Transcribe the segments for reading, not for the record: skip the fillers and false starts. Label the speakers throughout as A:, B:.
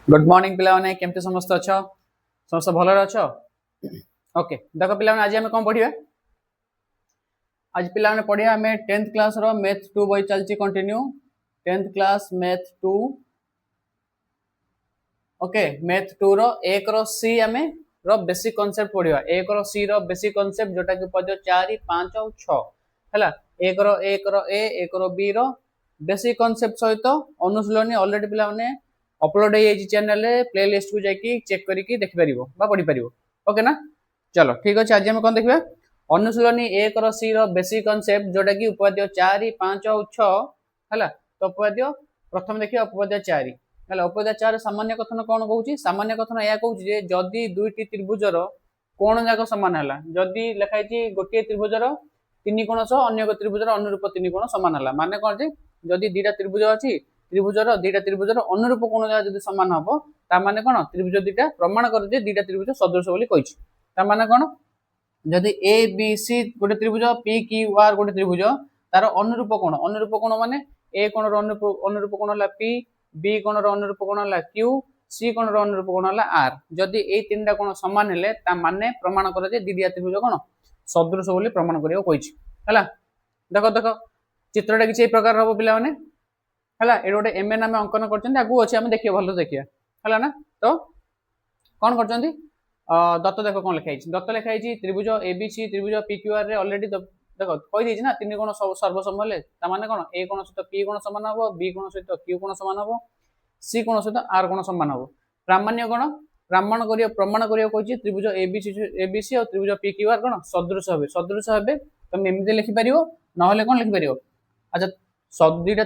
A: Good morning पिलाने केमती समस्त अच्छ समस्त भल अच्छ ओके देख पिलाने आज आम कौन पढ़ा आज पिलाने पढ़िया आम 10th क्लास रो मैथ 2 बही चलती continue 10th class math 2 okay math 2 रो 1 रो सी आम रो बेसिक कांसेप्ट पढ़िया 1 रो सी रो बेसिक कांसेप्ट जोटा कि पद 4 5 और 6 है 1 रो ए 1 रो बी रो बेसिक कांसेप्ट सहित अनुशीलनी ऑलरेडी पिलाने अपलोड हो चैनल प्लेलिस्ट को जाकि चेक करके देखिपर पढ़ी पार ओके ना चलो ठीक अच्छे आज हम कौन देखा अनुशीलनी 1 रो सी रो बेसिक कॉन्सेप्ट जोटा कि उपपाद्य 4 5 और 6 है तो उपपाद्य प्रथम देखिए उपपाद्य 4 है उपपाद्य 4 सामान्य कथन कौन कहूँ सामान्य कथन यह कहूँ जदि दुईटी त्रिभुजर कोण जाक सामान है जदि लिखाई गोटे त्रिभुजर 3 कोण सह अन्य त्रिभुजर अनुरूप 3 कोण सामान है माने कौन जदि दुईटा त्रिभुज अच्छी त्रिभुजर दुईटा त्रिभुजर अनुरूप कोण जब सामान हम ताने कौन त्रिभुज दुईटा प्रमाण कर दुईटा त्रिभुज सदृश बोली ताने कौन जदि ए बी सी गोटे त्रिभुज पी क्यू आर गोटे त्रिभुज तार अनुरूप कोण माने ए कोण अनुरूप कोण है पी बी कोण अनुरूप कोण है क्यू सी कोण अनुरूप कोण है आर जदि ये 3टा कोण सामान है माने प्रमाण कर दुईटा त्रिभुज कौन सदृश बोली प्रमाण करा देख देख चित्रटा किसी प्रकार हम पिला है ये गोटे एम एन आम अंकन करूँ अच्छे आम देखिए भल देखिए है ना तो कौन कर दत्त देख कौन लिखाई दत्त लिखाई त्रिभुज एबीसी त्रिभुज पीक्यूआर ऑलरेडी देख कही ना 3 कोण सर्वसम है कौन ए कोण सहित पी कोण सामान हम बी कोण सहित क्यू कोण सामान हम सी कोण सहित आर कोण सामान हम प्रामाण्य कौन प्रमाण कही त्रिभुज एबीसी और त्रिभुज पीक्यूआर कौन सदृश हे तुम एमती लिखिपर ना कौन लिखिपर अच्छा दुईटा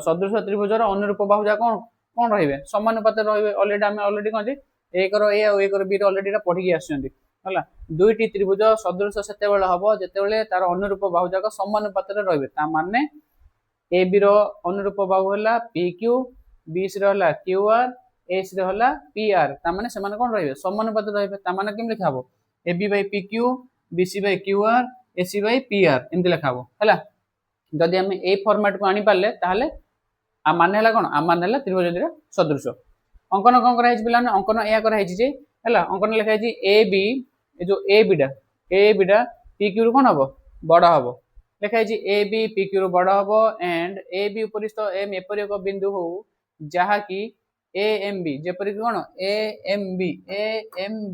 A: सदृश त्रिभुजर अनुरूप बाहुजा कौन कौन रे समानुपात रे ऑलरेडी कौन 1 रो ए और 1 रो बी ऑलरेडी पढ़ी आसला दुईटी त्रिभुज सदृश से हम जिते तार अनुरूप बाहुजाक समानुपात रे माने ए बी रो अनुरूप बाहु है पी क्यू बी सी है क्यू आर ए सी है पी आर ताने से कौन रे समानुपात रे कम लिखा हम A B by P Q B C by Q R A C by P R एमती लिखा हम है जदि आम ए फर्माट को आनी पारे ताहले मान है कौन आम मान है त्रिभुज दुईटा सदृश अंकन कौन कराई पिला अंकन या कराई है अंकन लिखाई ए बी जो ए बीटा पी क्यू कौन हम बड़ हम लिखाई ए बी पी क्यू बड़ हम एंड ए बी उपरिस्थ एम एपर एक बिंदु हो जहाँकि ए एम बी जेपरिक कौन ए एम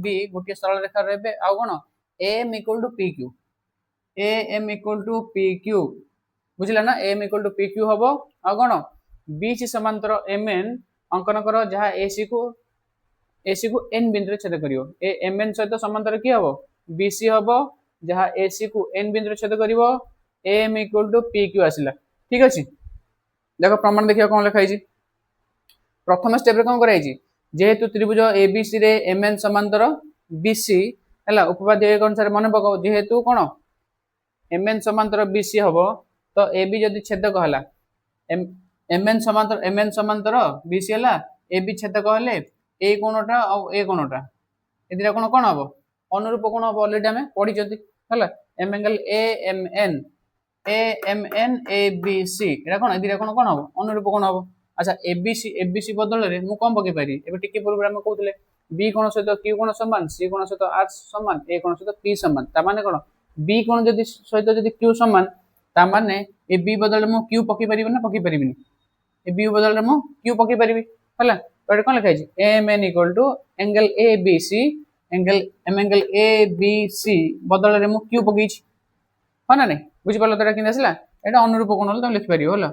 A: बी गोटे सरल रेखा रे आउ कौन M equal to P Q A M equal to P Q बुझला ना M equal to P Q हम आ कौन बीच समांतर एम एन अंकन कर जहाँ एसी को एन बिंदु छेद कर एम एन सहित समांतर किए हम बीसी हम जहाँ एसी को एन बिंदु छेद कर M equal to P Q आसला ठीक अच्छे देख प्रमाण देखिए कौन लिखाई प्रथम स्टेप कौन कराई जेहेतु त्रिभुज एबीसी रे एम एन समांतर बीसी है उपपाद्य एक अनुसार मन पकाओ जेहेतु कौन एम एन समांतर बीसी हम तो ए बी जदि छेदक है एम एन समांतर बीसी है ए बी छेदक हेले ए कोणटा और ए कोणटा ए कोण कौन हम अनुरूप कोण हम ऑलरेडी आम पढ़ी है M angle M N A B C ये कौन ए कोण कौन हम अनुरूप कोण हम अच्छा ए बी सी बदल में मुझे कौन पकई पारि टी पूर्व आम कहते बी कोण सहित क्यू कोण सामान सी कोण सहित आर सामान ए कोण सहित पी सामान ताने कौन बी कोण सहित जब क्यू सामान ताने ए बी बदल में क्यू पकई पारि ना पकई पारि ए बी बदल में क्यू पकई पारि है तो कौन लिखाई M N equal to angle A B C angle A B C बदल में क्यू पकई है ना नहीं बुझिपार तो कि आसला यहाँ अनुरूप कोण तुम लिखिपर है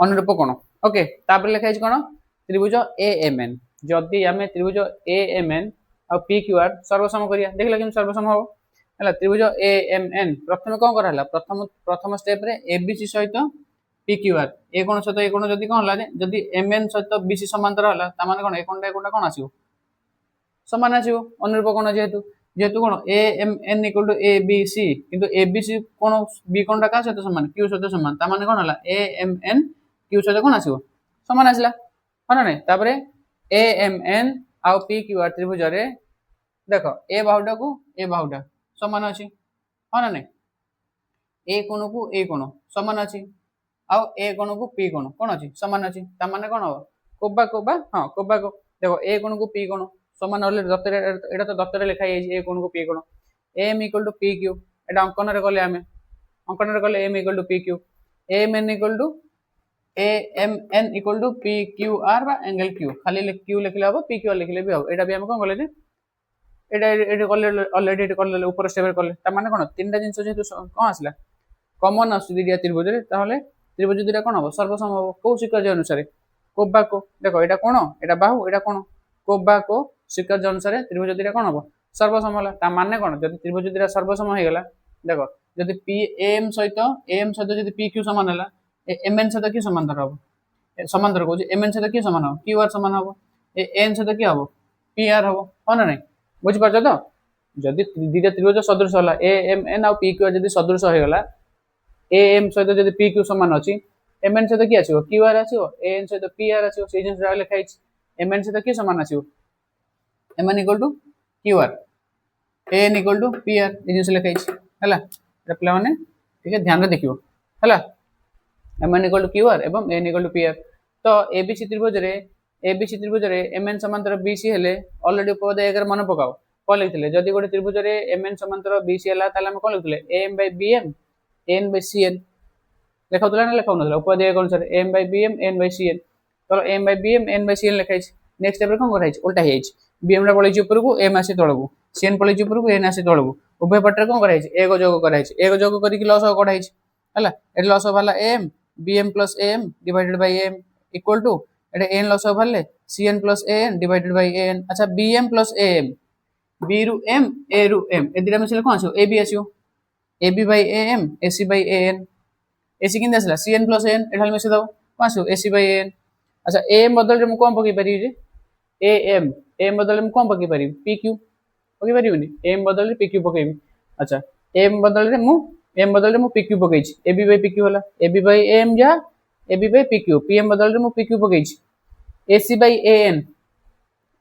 A: अनुरूप कोण ओके तापर लिखाई कौन त्रिभुज ए एम एन जदि आम त्रिभुज ए एम एन और पी क्यू आर सर्वसम करिया देखला कि सर्वसम हम है त्रिभुज ए एम एन प्रथम कौन कराला प्रथम स्टेप रे एबीसी सहित पी क्यू आर ए कोण सहित ए कोण जदि कौन है जदि एम एन सहित बीसी समांतर है ताने कौन ए कोणटा कौन आसो सामान आसो अनुरूप कोण जेहेतु कौन A M N equal to A B C किंतु ए बी सी कौन बी कोणटा क्या सहित सामान क्यू सहित सामान ताने कौन है ए एम एन क्यू सहित कौन आसो सामान आसला है ना नहीं तापर ए एम एन आउ पी क्यू आर त्रिभुज रे देख ए बाहुटा को ए बाहुटा सामान अच्छी है ना नहीं ए कोण को ए कोण सामान अच्छी आउ ए कोण को पी कोण कोण अछि समान अछि ता माने कोण हो कोबा हां कोबा को देखो ए कोण को पी कोण समान होले दत्तरे एटा तो दत्तरे लिखा जाई ए कोण को पी कोण M equal to P Q एटा अंकन रे गले आमे अंकन रे गले M equal to P Q M N equal to A M N equal to P Q R बा एंगल क्यू खाली क्यू लिखले हबो पी क्यू लिखले भी हबो एटा भी हम कोन गले जे एटा एटा गले ऑलरेडी एटा गले ऊपर स्टेप रे गले ता माने कोन तीनटा जिंस जेतु कोन आसला कॉमन आसु दिया त्रिभुज रे ताहले त्रिभुज दुटा कोन हबो सर्वसम हबो को स्वीकार्य अनुसार कोबा को देखो एटा कोन एटा बाहु एटा कोन कोबा को स्वीकार्य अनुसार त्रिभुज दुटा कोन हबो सर्वसम होला ता माने कोन जदि त्रिभुज दुटा सर्वसम हो गेला देखो जदि पी एम सहित जदि पी क्यू समान होला एम एन सहित की समांतर हबो समांतर कहू एम एन सहित की समान हबो क्यू आर समान हबो एन सहित की हबो पी आर हबो हो ना नहीं बुझ पाछो तो जदि दिटा त्रिभुज सदृश होला ए एम एन और पी क्यू जदि सदृश हो गेला ए एम सहित जदि पी क्यू समान अछि एम एन सहित की आछियो क्यू आर आछियो ए एन सहित पी आर आछियो से जिंस लिखा छि एम एन सहित की समान आछियो M N equal to Q R A N equal to P R ए जिंस लिखा छि हला ए पिला माने ठीक है ध्यान रे देखियो हला M N equal to Q R एवं N equal to P R तो एबीसी त्रिभुज रे एम एन समांतर बीसी हेले ऑलरेडी उपपद एक रे मन पकाओ कोन लिखले जदि गोटे त्रिभुज रे एम एन समांतर बीसी हला ताले हम कोन लिखले M by BM N by CN लेखाउतला ना लेखाउनतला उपपद एक अनुसार M by BM N by CN तो M by BM N by CN लिखाइ नेक्स्ट स्टेप रे कोन कराइ उल्टा हेइ बीएम रा पळै ऊपर को एम आसी तळबू सीएन पळै ऊपर को एन आसी तळबू उभय पट रे कोन कराइ एक जोग कराइ एक जोग करी कि लॉस कढाइ हला एट लॉस वाला M BM plus M divided by M equal to एटा एन लॉस वाले CN plus N divided by N अच्छा बीएम प्लस एम बी रु एम ए रु एम ए दिरा मिसले कोन आछो ए बी आछो A B by M AC by N AC किन आसला सीएन प्लस एन एठाल मिसे दो कोन आछो एसी बाय एन अच्छा एम बदल रे मु कोन पकई पारी जे एम बदल रे मु कोन पकई पारी पी क्यू पकई पारिबनी एम बदल रे पी क्यू पकईबी अच्छा एम बदल रे मु पी क्यू पकई छि A B by P Q होला ए बी बाय एम जा A B by P Q PM बदल रे मु पी क्यू पकई छि एसी बाय एन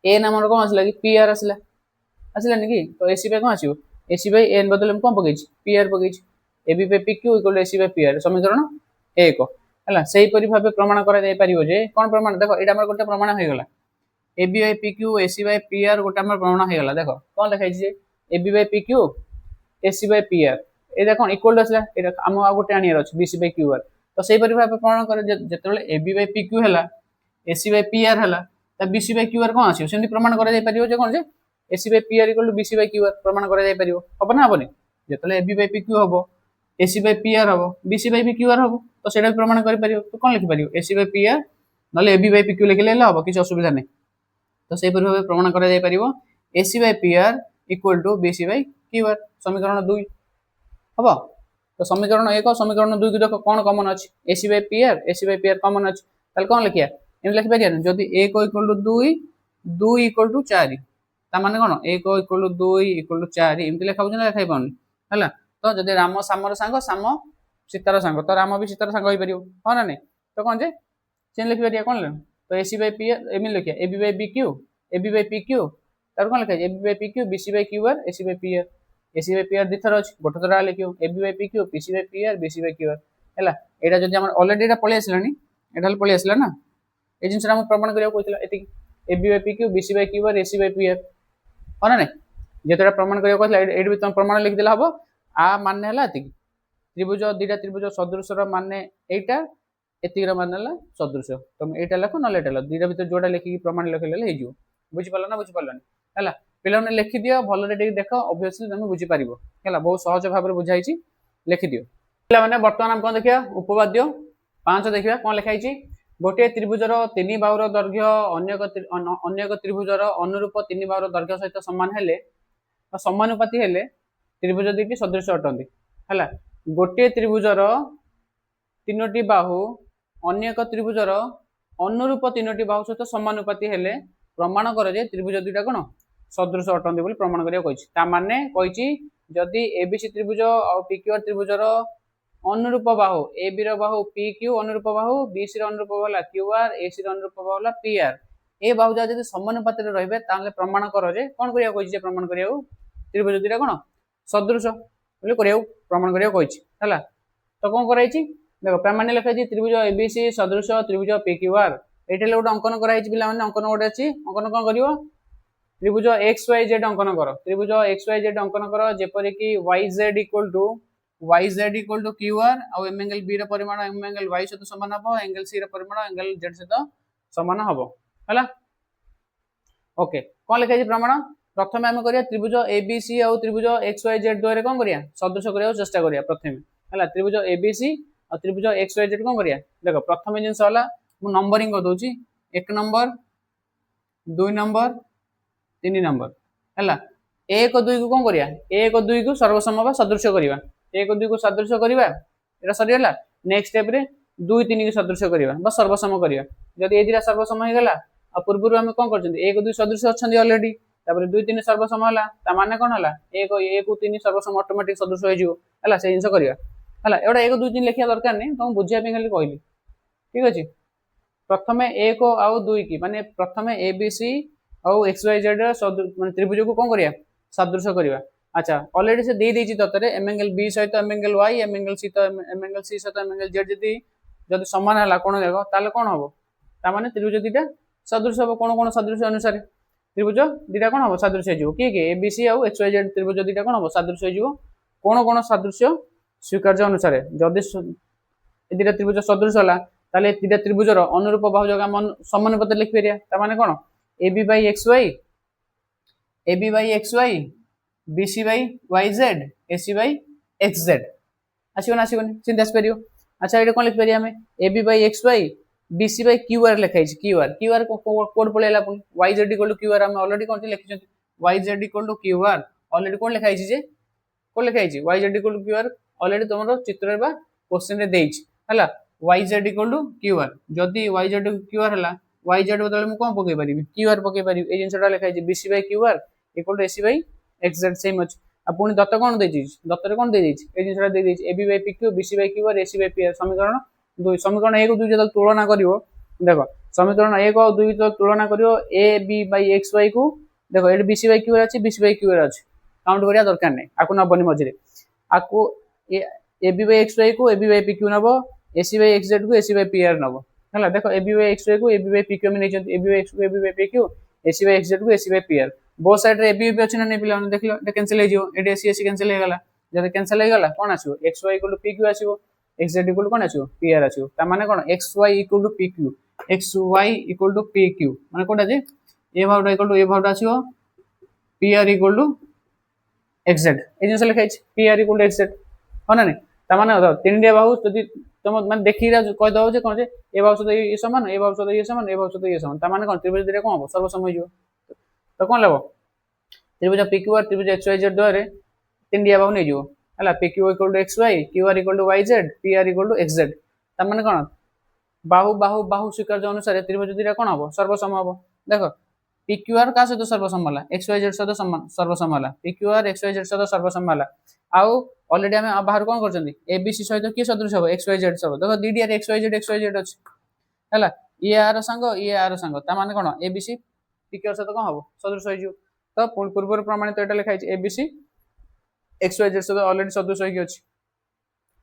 A: एन हमर कोन आसला कि पी आर आसला आसला नि कि तो एसी बाय कोन आछियो एसी बाय एन बदल में कोन पकई छि पी आर पकई छि A B by P Q equal AC by P R समीकरण 1 हला सेही परि भाबे प्रमाण करा जाय परिबो जे कोन प्रमाण देखो एटा हमर गोटे प्रमाण होय गेला A B by P Q AC by P R गोटे हमर प्रमाण होय गेला देखो कोन लिखाइ छि जे A B by P Q AC by P R ए देखो इक्वल आसला एटा हम आ गोटे आनियर अछि बीसी बाय क्यू आर तो सेही परि भाबे प्रमाण करे जेतेले A B by P Q हला एसी बाय पी आर हला त बीसी बाय क्यू आर कोन आछियो सेमि प्रमाण करा जाय परिबो जे कोन जे AC by P R equal to BC by Q R प्रमाण करा जाय परिबो हबो ना हबोनी जेतेले A B by P Q हबो एसी बाय पी आर हबो BC by P Q R हबो तो सेटा प्रमाण करि परिबो तो कोन लिखि परिबो एसी बाय पी आर नले A B by P Q लिखले हबो किछ असुविधा नै तो सेही परि भाबे प्रमाण करा जाय परिबो AC by P R equal to BC by Q R समीकरण 2 हबो तो समीकरण 1 और समीकरण 2 की देखो कोन कॉमन अछि AC by P are common अछि ताल कोन लिखिया एम लिखि परिया जदि 1 इक्वल टू 2 2 इक्वल टू 4 ता माने कोन 1 इक्वल टू 2 इक्वल टू 4 एमति लिखा होछ ना लिखाइ पाउनी हला तो जदि राम सामर सांग साम सीतार सांग तो राम भी सीतार सांग होई परियो हो ना नै तो कोन जे चेन लिखि परिया कोन तो AC by P R M लिखिया A B by P Q तार कोन लिखा A B by P Q BC by Q R AC by P R दिथर अछि गोटे थरा लिखियो A B by P Q PC by P R BC by Q R हला एटा जदि हमर ऑलरेडी एटा पळे आसलानी एटाल पळे आसला ना ए जिंस हम प्रमाण करिया कोइतला एति A B by P Q BC by Q R AC by P R हो ना नै जेतरा प्रमाण करिया कोइतला एडी भी तुम प्रमाण लिखि देला हबो आ माने हला एति त्रिभुज दिटा त्रिभुज सदृशर माने एटा एतिरा माने हला सदृश तुम एटा लिखो न एटा लिखो दिटा भीतर जोडा लिखि प्रमाण लिखले हे जिवो बुझि पाला ना बुझि पालानी हला पिलाने लिखि दियो भलो रे देखो ऑब्वियसली तुम बुझि पारिबो हला बहुत सहज भाबरे बुझाइ छि लिखि दियो पिला माने वर्तमान हम कोन देखिया उपपाद्य 5 देखिया कोन लिखाइ छि गोटे त्रिभुजर तीन बाहुर दैर्घ्य अन्य एक त्रिभुजर अनुरूप तीन बाहुर दैर्घ्य सहित समान हेले समानुपाती हेले त्रिभुज दुईटी सदृश अटंती हला गोटे त्रिभुजर तीनोटी बाहु अन्य एक त्रिभुजर अनुरूप तीनोटी बाहु सहित समानुपाती हेले प्रमाण करे जे त्रिभुज दुईटा कोन सदृश अटंती बोली प्रमाण करिया कहिछि ता माने कहिछि जदि एबीसी त्रिभुज और पीक्यूआर त्रिभुजर अनुरूप बाहु A B row Bahu P Q अनुरूप बाहु बी सी रो अनुरूप बाहु होला क्यू आर ए सी रो अनुरूप बाहु होला पी आर ए बाहु जा जदि समानुपाती रे रहबे ताले प्रमाण करो जे कोन करिया कहिछि जे प्रमाण करिया त्रिभुज दुईटा कोन सदृश बोली करिया प्रमाण करिया कहिछि हला तो कोन कराइछि देखो प्रामाण्य लिखा है त्रिभुज एबीसी सदृश त्रिभुज पीक्यूआर एठी गोटे अंकन कराई पिला माने अंकन गोटे अछि अंकन कोन करिवो त्रिभुज एक्स वाई जेड अंकन कर त्रिभुज एक्स वाई जेड अंकन कर जेपरि कि Y Z equal to QR और एम एंगल बी र परिमाण एम एंगल वाई सहित समान हबो एंगल सी र परिमाण एंगल जेड सहित समान हबो हला ओके कोन लिखा है प्रमाण प्रथमे हम करिया त्रिभुज एबीसी और त्रिभुज एक्स वाई जेड द्वारा कोन करिया सदृश करिया चेष्टा करिया प्रथमे हला त्रिभुज एबीसी और त्रिभुज एक्स वाई जेड कोन करिया देखो प्रथमे जिंस हला मु नंबरिंग कर दोची 1 नंबर 2 नंबर 3 नंबर हला 1 2 को कोन करिया 1 2 को सर्वसम बा सदृश करिवा 1 2 को सदृश करिवा एटा सरी हला नेक्स्ट स्टेप रे 2 3 को सदृश करिवा बा सर्वसम करिवा जदी ए दिरा सर्वसम हे गला आ पूर्वरु हम कोन करछन 1 2 सदृश अछन ऑलरेडी तापर 2 3 सर्वसम हला ता माने कोन हला 1 1 3 सर्वसम ऑटोमेटिक सदृश हो जिवो हला से जिंस करिवा हला एटा 1 2 3 लिखिया दरकार नै तुम बुझिया पे खाली कहली ठीक अछि प्रथमे 1 और 2 की माने प्रथमे एबीसी और एक्स वाई जेड माने त्रिभुज को कोन करिया सदृश करिवा अच्छा ऑलरेडी से दे देछि ततरे एम एंगल बी सहित M angle Y M angle C तो एम एंगल सी सहित एम एंगल जेड जदी समान हला कोन देखो ताले कोन हबो ता माने त्रिभुज दिटा सदृश हबो कोन सदृश अनुसार त्रिभुज दिटा कोन हबो सदृश हो जिवो के एबीसी और एक्स वाई जेड त्रिभुज दिटा कोन हबो सदृश हो जिवो कोन सदृश स्वीकार्य अनुसार जदी ए दिटा त्रिभुज सदृश हला ताले दिटा त्रिभुजर अनुरूप बाहुज हम समानुपात लिखि परिया ता माने कोन AB by XY, AB by XY, BC by YZ, AC by XZ. आसिबन आसिबन चिंता करियो अच्छा एटा कोन लिख परिया हमें AB by XY, BC by QR लिखाइ छै QR कोड पळेला पुनी YZ इक्वल टू QR हम ऑलरेडी कोन लिखि छै YZ equal to QR already कोन लिखाइ छै जे कोन लिखाइ छै YZ equal to QR already तमरो चित्र बा क्वेश्चन रे देइ छै हला YZ इक्वल टू QR जदी YZ QR हला YZ बदले मु कोन पके परिबी QR पके परिबी ए जिंसटा लिखाइ छै BC by QR equal to AC by XZ same अछि आ पुनी दत्त कोन देइ छै दत्त रे कोन देइ छै ए जिंसटा देइ छै AB by PQ BC by QR AC by PR समीकरण 2 समीकरण 1 2 जब तुलना करिवो देखो समीकरण 1 और 2 तो तुलना करिवो AB by XY को देखो ए BC by QR अछि BC by QR अछि काउंट करिया दरकार नै आकु नबनी मझिरे आकु AB by XY को AB by PQ Nebo AC by XZ को AC by PR नबो हला देखो AB by XY को AB by PQ में नै जंती AB by X को AB by PQ AC by XZ को AC by PR बो साइड रे AB भी अछि ना नै पिला देखलो ए कैंसिल हे जिवो एडी AC AC कैंसिल हे गला जब कैंसिल हे गला कोन आसीबो XY इक्वल टू PQ आसीबो XZ इक्वल टू कोन आसीबो PR आसीबो ता माने कोन XY equal to PQ XY equal to PQ माने कोटा जे ए भावटा इक्वल टू ए भावटा आसीबो PR इक्वल टू XZ ए जिंस लिखाइ छै PR इक्वल टू XZ होना नै ता माने तीनडिया बाहु जदी तुम माने देखिरा कह दो जे कोन जे ए बाहु सहित ए समान ए बाहु सहित ए समान ए बाहु सहित ए समान ता माने कोन त्रिभुज दिरे कोन हो सर्वसम हो जिवो तो कोन लेबो त्रिभुज PQ और त्रिभुज XYZ द्वारे तीनडिया बाहु नै जिवो हला PQ equal to XY QR equal to YZ PR equal to XZ ता माने कोन बाहु बाहु बाहु स्वीकार्य अनुसार त्रिभुज दिरे कोन हो सर्वसम हो देखो PQR का सहित सर्वसम हला XYZ सहित सर्वसम हला PQR XYZ सहित सर्वसम हला आउ ऑलरेडी हम बाहर कोन करचंदी ABC सहित की सदृश हो XYZ सब देखो DDR XYZ अछि हला ये आर संग ता माने कोन ABC PQR सहित कोन हो सदृश हो जिवो तो पूर्व प्रमाणित एटा लिखाइ छै ABC XYZ सहित ऑलरेडी सदृश हो अछि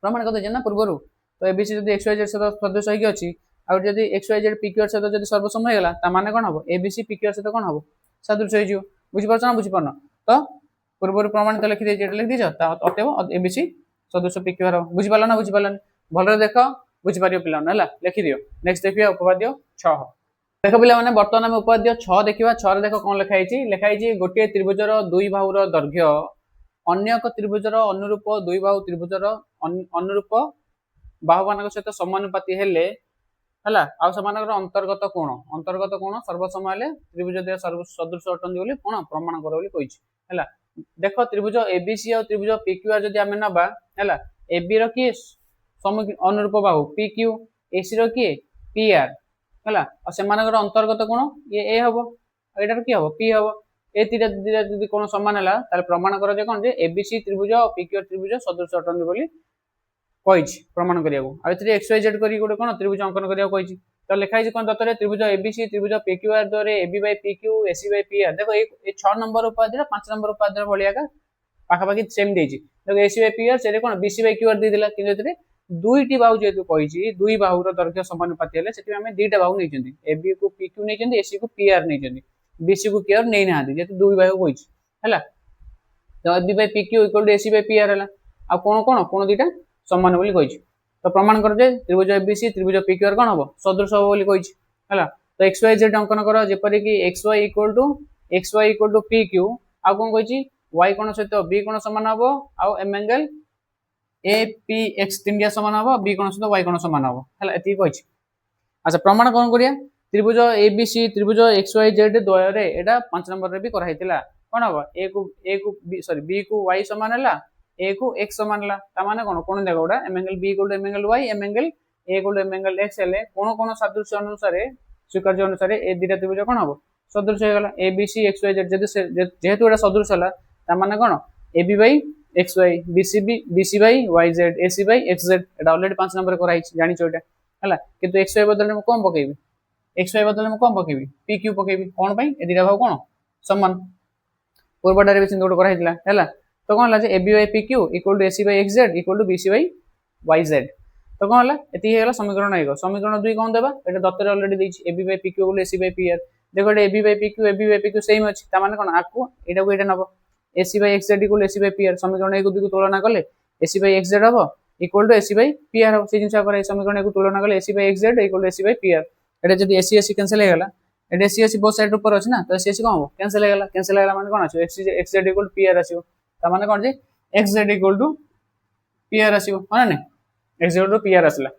A: प्रमाण कते जे ना पूर्वरु तो ABC जदी XYZ सहित सदृश हो अछि आ जदी XYZ PQR सहित जदी सर्वसम हो गेला ता माने कोन हो ABC PQR सहित कोन हो सदृश हो जिवो बुझि परछ ना बुझि परन तो पूर्व प्रमाणित लिखि दे जेट लिखि दिछ ता अतेव ABC सदृश PQR बुझि पालन भलरे देखो बुझि पारियो पिला हला लिखि दियो नेक्स्ट देखियो उपपाद्य 6 देखो पिला माने वर्तमान हम उपपाद्य 6 देखिबा 6 रे देखो कोन लिखाइ छि गोटे त्रिभुजर दुई बाहुर दैर्घ्य अन्य एक त्रिभुजर अनुरूप दुई बाहु त्रिभुजर अनुरूप बाहुमानक सहित समानुपाती हेले हला आ समानकर अंतर्गत कोण सर्वसम हेले त्रिभुज दे सदृश अटंदी बोली कोन प्रमाण कर बोली कहि छि हला देखो त्रिभुज ABC और त्रिभुज PQR जदी हम नबा हला AB रो की अनुरूप बाहु PQ AC रो की PR हला आ समानकर अंतर्गत कोण ये A हबो एटार की हबो P हबो ए तीटा जदी कोन समान हला ताले प्रमाण कर जे कोन जे ABC त्रिभुज और PQR त्रिभुज सदृश अटंदी बोली कहि छि प्रमाण करियाबो आ इतरे XYZ करी गोटे कोन त्रिभुज अंकन करियाबो कहि छि तो लिखाइ छि कोन ततरे त्रिभुज ABC त्रिभुज PQR द्वारे AB by PQ AC by PR देखो ए 6 नंबर उपाद्य 5 नंबर उपाद्य भलिया का पाखा पाखी सेम देछि देखो AC by PR सेरे कोन BC by QR दे दिला कि जतरे दुईटी बाहु जेतु कहिछि दुई बाहुर दैर्घ्य समानुपाती हेले सेठी आमे दुईटा बाहु नैचंती एबी को पीक्यू नैचंती एसी को पीआर नैचंती बीसी को केआर नै नाहांती जेतु दुई बाहु कहिछि हैला तो AB by PQ equal to AC by PR हैला आ कोण दुईटा समान बोली कहिछि तो प्रमाण कर जे त्रिभुज एबीसी त्रिभुज पीक्यूआर कोन हबो सदृश हबो बोली कहिछि हैला तो एक्स वाई जेड अंकन कर जेपरि कि X Y equal to PQ आ कोन कहिछि y कोण सहित b कोण समान हबो आ m एंगल ए पी एक्स तीनटा समान हबो b कोण सहित y कोण समान हबो हैला एति कहिछि अच्छा प्रमाण कोन करिया त्रिभुज एबीसी त्रिभुज एक्स वाई जेड द्वय रे एटा 5 नंबर रे भी करा हैतिला कोन हबो a को b को y समान हला a को x समान हला ता माने कोन देखा m angle b equal to m angle y m angle a equal to m angle x हेले कोन सादृश्य अनुसार स्वीकार्य अनुसार ए दिटा त्रिभुज कोन हबो सदृश हो गला एबीसी एक्स वाई जेड जेहेतु एटा सदृश हला ता माने कोन AB by X Y BC by Y Z AC by X Z एटा ऑलरेडी 5 नंबर करा हिच जानि छोटा हला किंतु एक्स वाई बदले में कोन पकेबी एक्स वाई बदले में कोन पकेबी पी क्यू पकेबी कोन पई ए दिटा भाव कोन समान पूर्वटारे भी सिंदोड करा हितला हला तो कोन हला जे AB by P Q equal to AC by X Z equal to BC by Y Z तो कोन हला एति हेला समीकरण 1 समीकरण 2 कोन देबा एटा दत्तरे ऑलरेडी देछि AB by P Q equal to AC by P R देखो AB by P Q same अछि ता माने कोन आकु एटा को एटा नबो AC by X Z equal AC by P R समीकरण 1 को 2 को तुलना करले एसी बाय एक्स जेड हबो equal to AC by P R हबो से जिंसा करे समीकरण 1 को तुलना करले AC by X Z equal to AC by P R एटा जदी एसी एसी कैंसिल हे गला एटा एसी बोथ साइड ऊपर अछि ना तो एसी एसी कोन हबो कैंसिल हे गला माने कोन आछो X Z equal to P R आछो ता माने कोन जे X Z equal to P R आछो माने नै X Z to P R आसला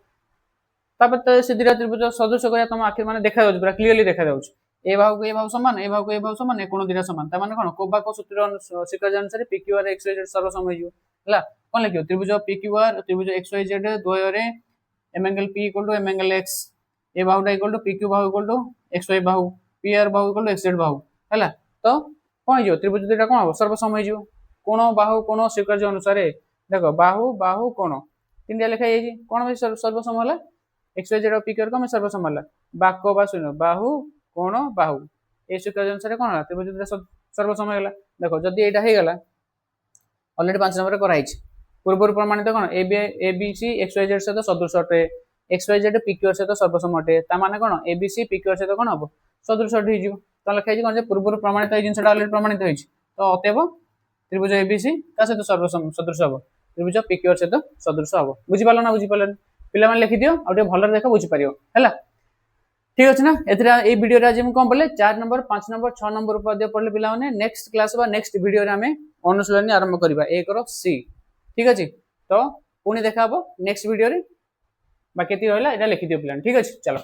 A: तापर तो से दिरा त्रिभुज सदृश कया तम आखिर माने देखा जाउछ पूरा क्लियरली देखा जाउछ ए भाव समान ए भाव समान ए कोन दिरा समान ता माने कोन कोबाको सूत्र स्वीकार्य अनुसार पीक्यूआर एक्स वाई जेड सर्व सम हो हला कोन लिखियो त्रिभुज पीक्यूआर त्रिभुज एक्स वाई जेड द्वय रे m angle p equal to m angle x ए भावटा इक्वल टू pq भाव इक्वल टू x y भाव pr भाव इक्वल टू x z भाव हला तो कोन हो त्रिभुज दिटा कोन हो सर्व सम हो कोन बाहु कोन स्वीकार्य अनुसार देखो बाहु कोन तीनटा लिखा जाई कोन भाई सर्व सम हला एक्स वाई जेड पीक्यूआर को में सर्व सम हला बाको बा सुनो बाहु कोण बाहु ए स्वीकार्य अनुसार कोन हला त्रिभुज सर्व सम गेला देखो जदी एटा हे गेला ऑलरेडी 5 नंबर करा हिच पूर्व प्रमाणित कोन एबीसी एक्स वाई जेड सहित सदृश अटे एक्स वाई जेड पीक्यूआर सहित सर्व सम अटे ता माने कोन एबीसी पीक्यूआर सहित कोन हबो सदृश अटे हिजो त लिखा हिच कोन जे पूर्व प्रमाणित ए जिंसटा ऑलरेडी प्रमाणित हिच तो अतएव त्रिभुज एबीसी का सहित सर्व सम सदृश हबो त्रिभुज पीक्यूआर सहित सदृश हबो बुझि पालो ना बुझि पालो पिला माने लिखि दियो आ भलो देखो बुझि पारियो हैला ठीक अछि ना एथरा ए वीडियो रे आज हम कोन पले 4 नंबर 5 नंबर 6 नंबर पद्य पढले पिला माने नेक्स्ट क्लास बा नेक्स्ट वीडियो रे हमें अनुशीलनी आरंभ करबा 1 रो सी ठीक अछि तो पुनी देखाबो नेक्स्ट वीडियो रे बाकी ती रहला एटा लिखि दियो पिला ठीक अछि चलो।